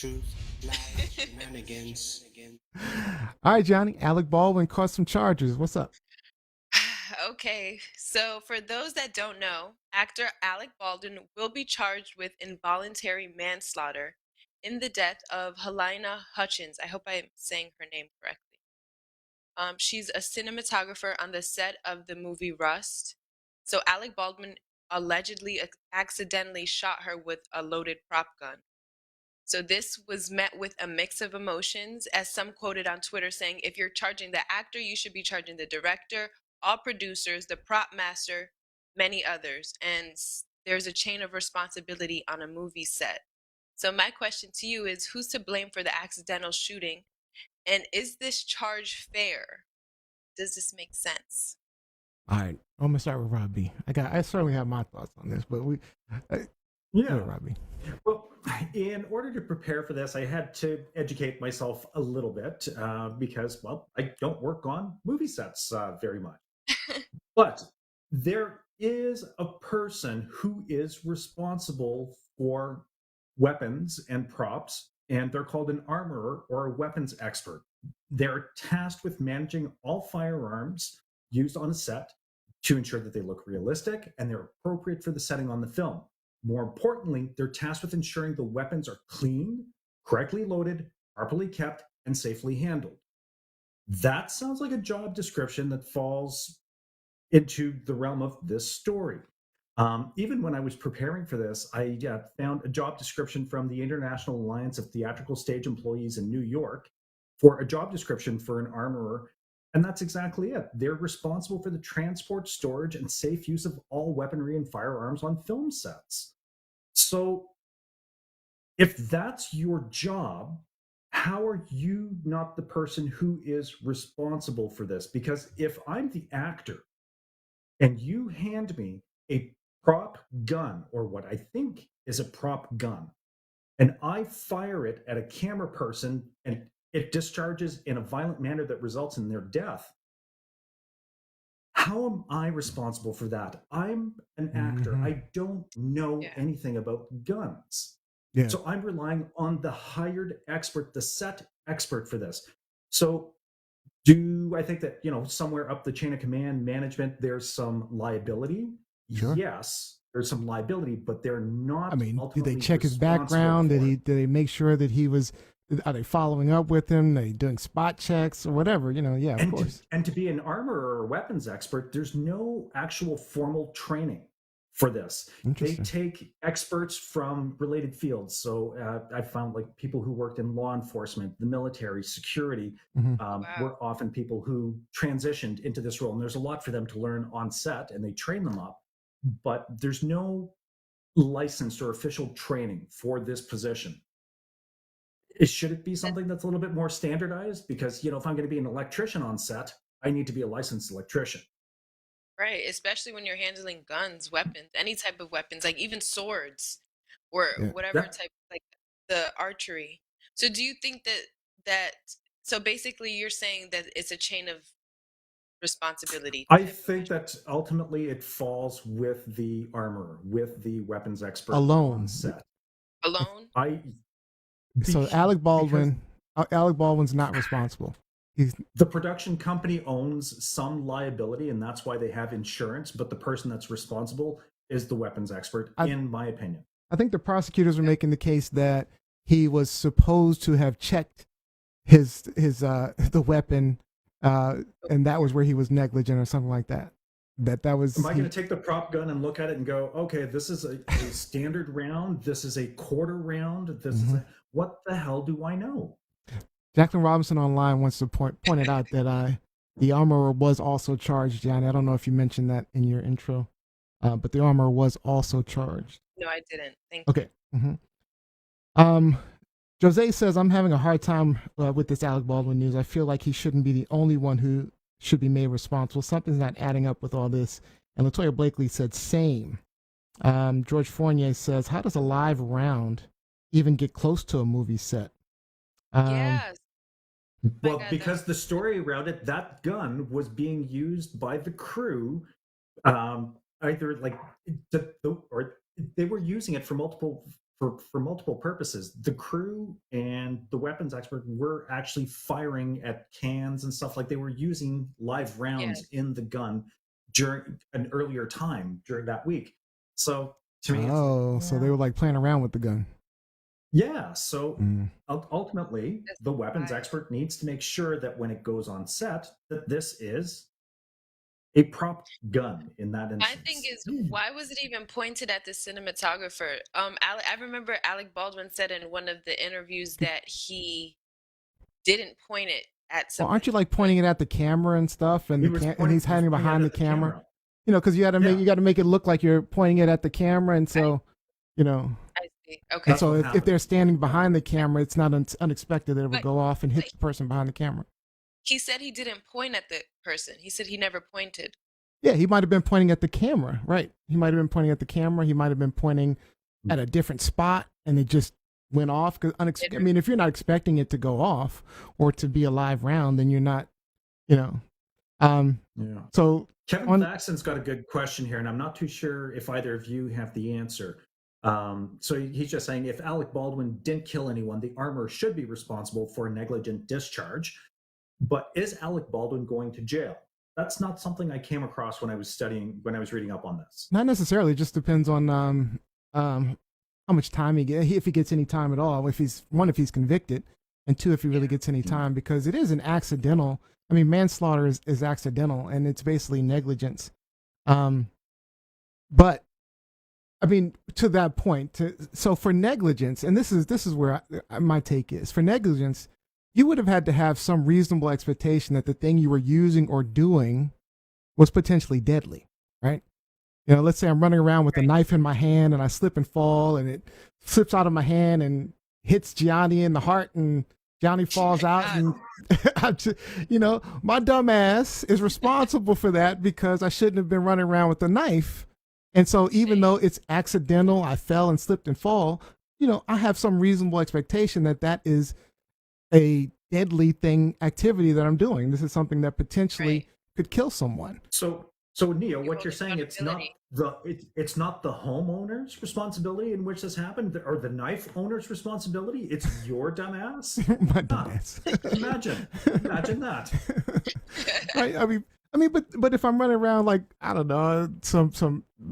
truth, lies, shenanigans. All right, Johnny. Alec Baldwin caught some charges. What's up? Okay, so for those that don't know, actor Alec Baldwin will be charged with involuntary manslaughter in the death of Helena Hutchins. I hope I'm saying her name correctly. She's a cinematographer on the set of the movie Rust. So Alec Baldwin allegedly accidentally shot her with a loaded prop gun. So this was met with a mix of emotions, as some quoted on Twitter saying, if you're charging the actor, you should be charging the director, all producers, the prop master, many others. And there's a chain of responsibility on a movie set. So my question to you is, who's to blame for the accidental shooting? And is this charge fair? Does this make sense? All right. I'm gonna start with Robbie. I certainly have my thoughts on this, but uh, go Yeah. ahead, Robbie. Well, in order to prepare for this, I had to educate myself a little bit because, well, I don't work on movie sets very much. But there is a person who is responsible for weapons and props, and they're called an armorer or a weapons expert. They're tasked with managing all firearms used on a set to ensure that they look realistic and they're appropriate for the setting on the film. More importantly, they're tasked with ensuring the weapons are clean, correctly loaded, properly kept, and safely handled. That sounds like a job description that falls into the realm of this story. Even when I was preparing for this, I found a job description from the International Alliance of Theatrical Stage Employees in New York for a job description for an armorer. And that's exactly it. They're responsible for the transport, storage, and safe use of all weaponry and firearms on film sets. So, if that's your job, how are you not the person who is responsible for this? Because if I'm the actor and you hand me a prop gun, or what I think is a prop gun, and I fire it at a camera person and it discharges in a violent manner that results in their death, how am I responsible for that? I'm an actor. Mm-hmm. I don't know Yeah. anything about guns. Yeah. So I'm relying on the hired expert, the set expert for this. So do I think that, somewhere up the chain of command management, there's some liability? Sure. Yes, there's some liability, but they're I not mean, did they ultimately check his responsible background? for it. Did they make sure that he was? Are they following up with him? Are they doing spot checks or whatever? Yeah, of And to, course. and to be an armor or weapons expert, there's no actual formal training for this. They Interesting. take experts from related fields. So I found like people who worked in law enforcement, the military, security, Mm-hmm. Wow. were often people who transitioned into this role. And there's a lot for them to learn on set, and they train them up. But there's no licensed or official training for this position. Should it be something that's a little bit more standardized? Because, if I'm going to be an electrician on set, I need to be a licensed electrician. Right, especially when you're handling guns, weapons, any type of weapons, like even swords or Yeah. whatever Yeah, type, like the archery. So do you think that so basically you're saying that it's a chain of responsibility I type of think that ultimately it falls with the armorer, with the weapons expert on Alone. set. alone? I So Alec because Baldwin. Alec Baldwin's not responsible. He's the production company owns some liability, and that's why they have insurance. But the person that's responsible is the weapons expert, I in my opinion. I think the prosecutors were making the case that he was supposed to have checked his the weapon, and that was where he was negligent or something like that. That Am was I going he. to take the prop gun and look at it and go, okay, this is a standard round. This is a quarter round. This is Mhm. what the hell do I know? Jacqueline Robinson online wants to pointed out that the armorer was also charged. Johnny, I don't know if you mentioned that in your intro, but the armorer was also charged. No, I didn't. Thank you. Okay. hmm Um, Jose says, I'm having a hard time with this Alec Baldwin news. I feel like he shouldn't be the only one who should be made responsible. Something's not adding up with all this. And Latoya Blakely said, same. George Fournier says, how does a live round even get close to a movie set? Um, Yes. My Well, God, that because the story around it, that gun was being used by the crew, either like or they were using it for multiple for multiple purposes. The crew and the weapons expert were actually firing at cans and stuff, like they were using live rounds in the gun during an earlier time during that week. So to me, so they were like playing around with the gun. yeah. So Mm. ultimately, That's the weapons wild. expert needs to make sure that when it goes on set, that this is a prop gun in that My instance. thing is, why was it even pointed at the cinematographer? I remember Alec Baldwin said in one of the interviews that he didn't point it at Well, someone. aren't you like pointing it at the camera and stuff, and and he's hiding behind the camera? You know, because you got to make it look like you're pointing it at the camera, and so, you know. I see. Okay. And so if they're standing behind the camera, it's not unexpected that it would go off and hit the person behind the camera. He said he didn't point at the person. He said he never pointed. Yeah, he might have been pointing at the camera, right? He might have been pointing at the camera. He might have been pointing at a different spot, and it just went off. Because I mean, if you're not expecting it to go off or to be a live round, then you're not, you know. Yeah. So Kevin Thaxton's got a good question here, and I'm not too sure if either of you have the answer. So he's just saying, if Alec Baldwin didn't kill anyone, the armorer should be responsible for a negligent discharge. But is Alec Baldwin going to jail? That's not something I came across when I was reading up on this. Not necessarily. It just depends on how much time he gets, if he gets any time at all. If he's convicted, and two, if he really gets any time, because it is an accidental. I mean, manslaughter is accidental, and it's basically negligence. But I mean, to that point, so for negligence, and this is where my take is, for negligence, you would have had to have some reasonable expectation that the thing you were using or doing was potentially deadly, right? You know, let's say I'm running around with a knife in my hand and I slip and fall and it slips out of my hand and hits Gianni in the heart and Johnny falls out. And, you know, my dumb ass is responsible for that because I shouldn't have been running around with a knife. And so even though it's accidental, I fell and slipped and fall, you know, I have some reasonable expectation that that is a deadly activity that I'm doing. This is something that potentially could kill someone. So Neo, what you're saying, it's not the homeowner's responsibility in which this happened, or the knife owner's responsibility. It's your dumbass. My dumbass. Imagine that. Right. I mean, but if I'm running around like, I don't know,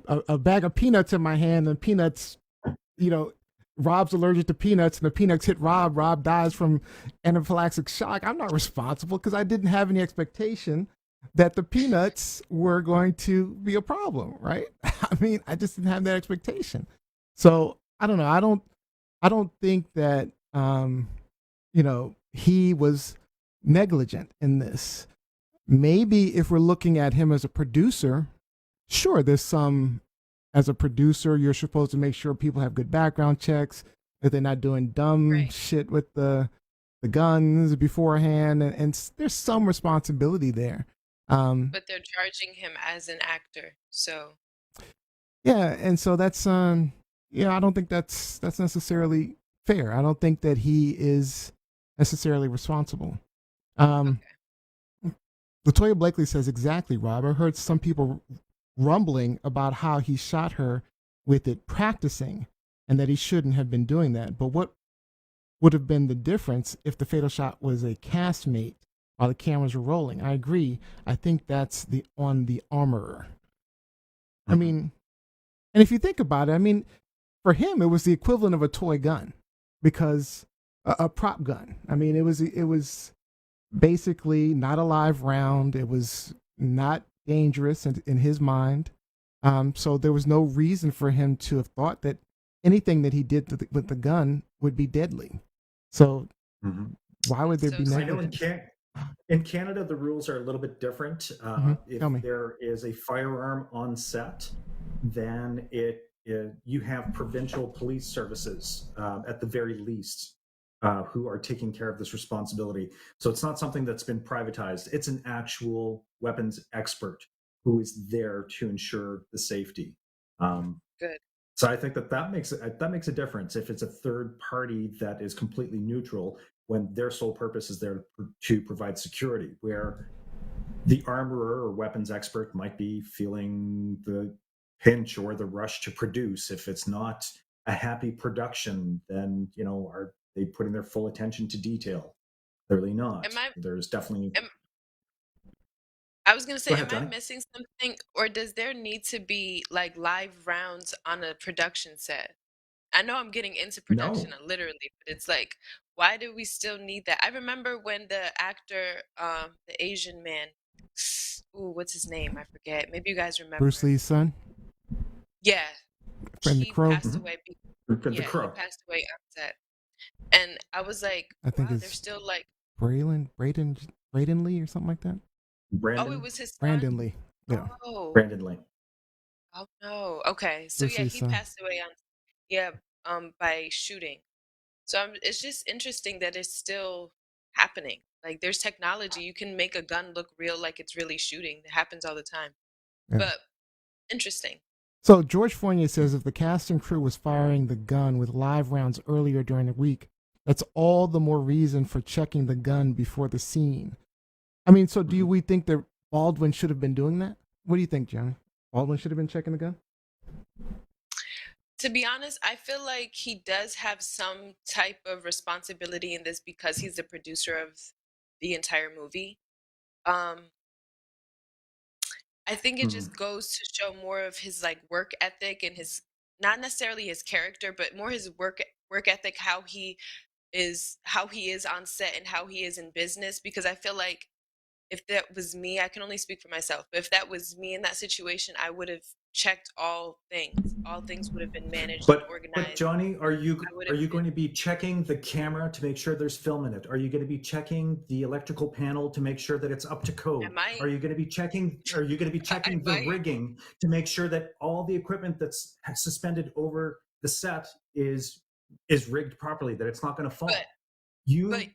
a bag of peanuts in my hand, and peanuts, you know, Rob's allergic to peanuts, and the peanuts hit Rob. Rob dies from anaphylactic shock. I'm not responsible because I didn't have any expectation that the peanuts were going to be a problem, right? I mean, I just didn't have that expectation. So I don't know. I don't think that you know, he was negligent in this. Maybe if we're looking at him as a producer, sure, there's some. As a producer, you're supposed to make sure people have good background checks, that they're not doing dumb shit with the guns beforehand, and there's some responsibility there. But they're charging him as an actor, so yeah, and so that's I don't think that's necessarily fair. I don't think that he is necessarily responsible. Latoya Blakely says, exactly, Rob. I heard some people rumbling about how he shot her with it practicing and that he shouldn't have been doing that. But what would have been the difference if the fatal shot was a castmate while the cameras were rolling? I agree. I think that's on the armorer. I mean, and if you think about it, I mean, for him, it was the equivalent of a toy gun, because a prop gun. I mean, it was basically not a live round. It was not dangerous in his mind. So there was no reason for him to have thought that anything that he did with the gun would be deadly. So why would there be negligence? I know in Canada, the rules are a little bit different. If there is a firearm on set, then you have provincial police services at the very least who are taking care of this responsibility. So it's not something that's been privatized. It's an actual weapons expert who is there to ensure the safety. Good. So I think that makes a difference if it's a third party that is completely neutral when their sole purpose is there to provide security, where the armorer or weapons expert might be feeling the pinch or the rush to produce if it's not a happy production, then are they putting their full attention to detail? Clearly not. Am I? There's definitely. Am, I was gonna Go say, ahead, am I Johnny. missing something, or does there need to be like live rounds on a production set? I know I'm getting into production No, literally, but it's like, why do we still need that? I remember when the actor, the Asian man, ooh, what's his name? I forget. Maybe you guys Bruce remember. Lee's son, Yeah, friend the he Crow. passed away. the Yeah, he Crow. passed away on set, and I was like, I think wow, they're it's still like, Braden Lee or something like that. oh, it Brandon was his son. Brandon Lee. Yeah, Oh, Brandon Lee. oh no. Okay, so Bruce yeah, Lee's he son. passed away on, yeah, by shooting. So it's just interesting that it's still happening. Like there's technology. You can make a gun look real like it's really shooting. It happens all the time. Yeah. But interesting. So George Fournier says if the cast and crew was firing the gun with live rounds earlier during the week, that's all the more reason for checking the gun before the scene. I mean, so do we think that Baldwin should have been doing that? What do you think, Johnny? Baldwin should have been checking the gun? To be honest, I feel like he does have some type of responsibility in this because he's the producer of the entire movie. Um, I think it Mhm. just goes to show more of his like work ethic and his not necessarily his character, but more his work ethic, how he is on set and how he is in business. Because I feel like if that was me, I can only speak for myself, but if that was me in that situation, I would have checked all things. All things would have been managed and But organized. Johnny, are you I would are have you been, going to be checking the camera to make sure there's film in it? Are you going to be checking the electrical panel to make sure that it's up to I code? might, Are you going to be checking? Are you going to be I checking the might, rigging to make sure that all the equipment that's suspended over the set is rigged properly, that it's not going to but, fall? but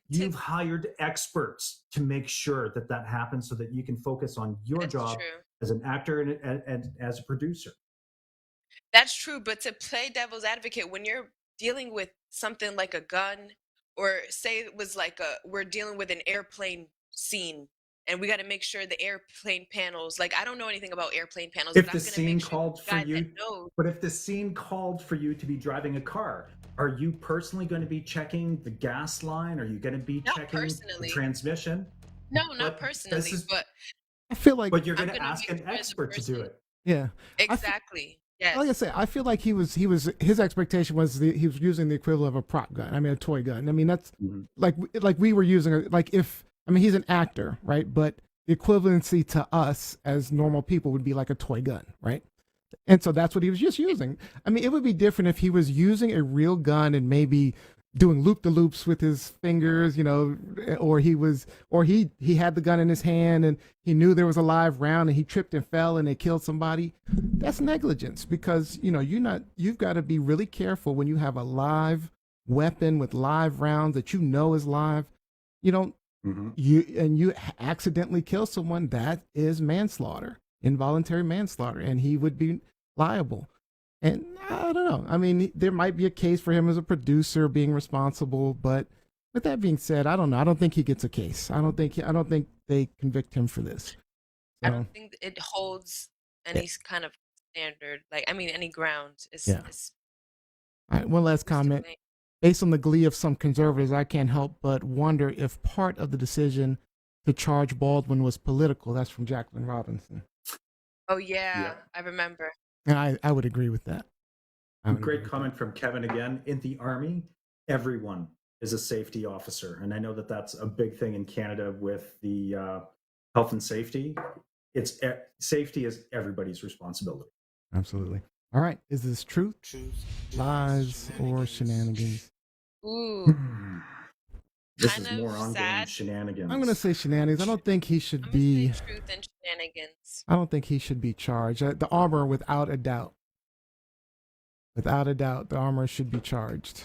You've hired experts to make sure that that happens so that you can focus on your that's job true. as an actor and as a producer. That's true, but to play devil's advocate, when you're dealing with something like a gun, or say it was like we're dealing with an airplane scene, and we got to make sure the airplane panels, like I don't know anything about airplane panels, but if the I'm gonna scene make sure called the for guy that you knows. but if the scene called for you to be driving a car, are you personally going to be checking the gas line? Are you going to be Not checking the personally. transmission? No, not But this personally, is but I feel like, but you're I'm going to gonna ask make an sure the expert to do person it. yeah. I f- exactly. like I Yes. say, I feel like his expectation was he was using the equivalent of a prop gun. I mean, a toy gun. I mean, that's Mhm. like we were using like if I mean he's an actor, right? But the equivalency to us as normal people would be like a toy gun, right? And so that's what he was just using. I mean, it would be different if he was using a real gun and maybe doing loop the loops with his fingers, or he had the gun in his hand and he knew there was a live round and he tripped and fell and they killed somebody. That's negligence because you've got to be really careful when you have a live weapon with live rounds that you know is live. You don't Mhm. you accidentally kill someone, that is manslaughter, involuntary manslaughter, and he would be liable. And I don't know. I mean, there might be a case for him as a producer being responsible, but with that being said, I don't know. I don't think he gets a case. I don't think they convict him for this. I So don't think it holds yeah, any kind of standard, like I mean any ground. Is yeah. is All right. One last who's to comment. blame? Based on the glee of some conservatives, I can't help but wonder if part of the decision to charge Baldwin was political. That's from Jacqueline Robinson. Oh yeah, Yeah. I remember. And I would agree with that. I would agree Great with comment from Kevin again. In the Army, everyone is a safety officer. And I know that that's a big thing in Canada with the health and safety. Safety is everybody's responsibility. that. Absolutely. All right. Is this truth, Truth, lies, or shenanigans? Ooh, This kind is of more ongoing sad. shenanigans. I'm gonna say shenanigans. I don't think he should I'm gonna say be. truth and shenanigans. I don't think he should be charged. The armor, without a doubt, the armor should be charged.